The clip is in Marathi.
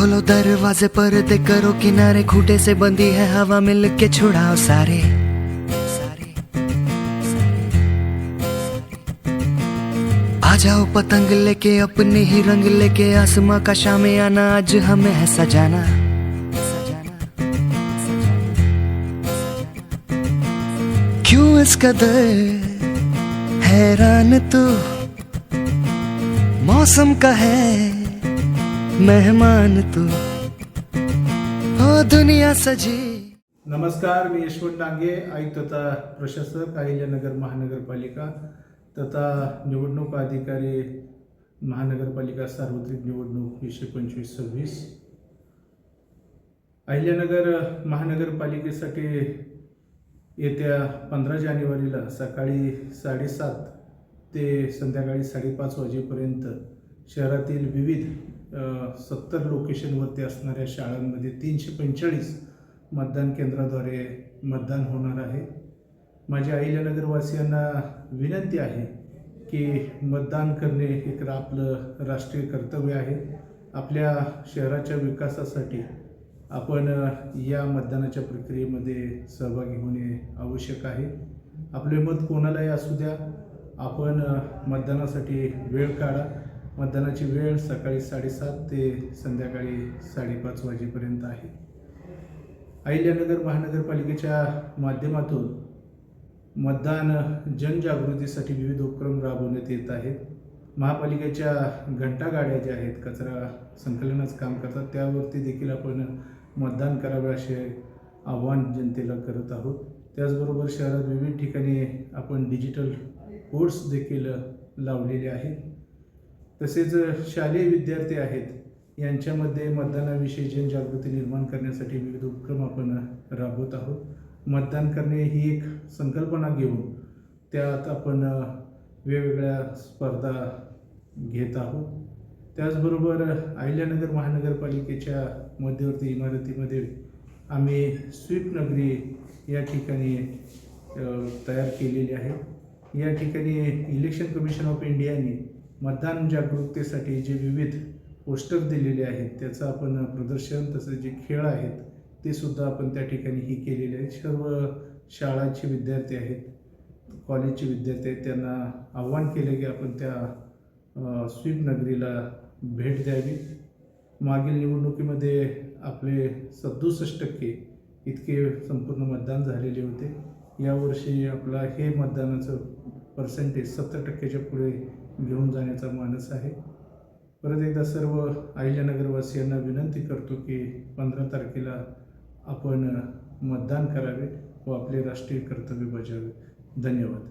खोलो दरवाजे पर्दे करो किनारे, खूटे से बंदी है हवा मिल के छुड़ाओ सारे आ जाओ पतंग लेके अपने ही रंग लेके, आसमां का शामे आना आज हमें है सजाना। क्यों इस कदर हैरान तू, मौसम का है मेहमान तू, हो दुनिया सजी। नमस्कार, मी यशवंत डांगे, आयुक्त तथा प्रशासक अहिल्यानगर महानगरपालिका तथा निवडणूक अधिकारी महानगरपालिका सार्वत्रिक निवडणूक 2025-26 अहिल्यानगर महानगरपालिकेसाठी येत्या 15 जानेवारीला सकाळी 7:30 ते संध्याकाळी 5:30 वाजेपर्यंत शहरातील विविध 70 लोकेशनवरती असणाऱ्या शाळांमध्ये 345 मतदान केंद्राद्वारे मतदान होणार आहे। माझ्या अहिल्यानगरवासियांना विनंती आहे की मतदान करणे एक आपलं राष्ट्रीय कर्तव्य आहे। आपल्या शहराच्या विकासासाठी आपण या मतदानाच्या प्रक्रियेमध्ये सहभागी होणे आवश्यक आहे। आपले मत कोणालाही असू द्या, आपण मतदानासाठी वेळ काढा। मतदानाची वेळ सकाळी 7:30 ते संध्याकाळी 5:30 वाजेपर्यंत आहे। अहिल्यानगर महानगरपालिकेच्या माध्यमातून मतदान जनजागृतीसाठी विविध उपक्रम राबवण्यात येत आहेत। महापालिकेच्या घंटागाड्या ज्या आहेत, कचरा संकलनाचं काम करतात, त्यावरती देखील आपण मतदान करावे असे आव्हान जनतेला करत आहोत। त्याचबरोबर शहरात विविध ठिकाणी आपण डिजिटल बोर्ड्स देखील लावलेले आहेत। तसेच शालेय विद्यार्थी आहेत, यांच्यामध्ये मतदानाविषयी जनजागृती निर्माण करण्यासाठी विविध उपक्रम आपण राबवत आहोत। मतदान करणे ही एक संकल्पना घेऊन त्यात आपण वेगवेगळ्या स्पर्धा घेत आहोत। त्याचबरोबर अहिल्यानगर महानगरपालिकेच्या मध्यवर्ती इमारतीमध्ये आम्ही स्वीप नगरी या ठिकाणी तयार केलेली आहे। या ठिकाणी इलेक्शन कमिशन ऑफ इंडियाने मतदान जागरूकतेसाठी जे विविध पोस्टर दिलेले आहेत, त्याचं आपण प्रदर्शन, तसेच जे खेळ आहेत ते सुद्धा आपण त्या ठिकाणी ही केलेले आहेत। सर्व शाळांचे विद्यार्थी आहेत, कॉलेजचे विद्यार्थी आहेत, त्यांना आव्हान केले की आपण त्या स्वीप नगरीला भेट द्यावी। मागील निवडणुकीमध्ये आपले 67% इतके संपूर्ण मतदान झालेले होते। यावर्षी आपला हे मतदानाचं पर्सेंटेज 70%च्या पुढे घेऊन जाण्याचा मानस आहे। परत एकदा सर्व अहिल्यानगरवासियांना विनंती करतो की 15 तारखेला आपण मतदान करावे व आपले राष्ट्रीय कर्तव्य बजावे। धन्यवाद।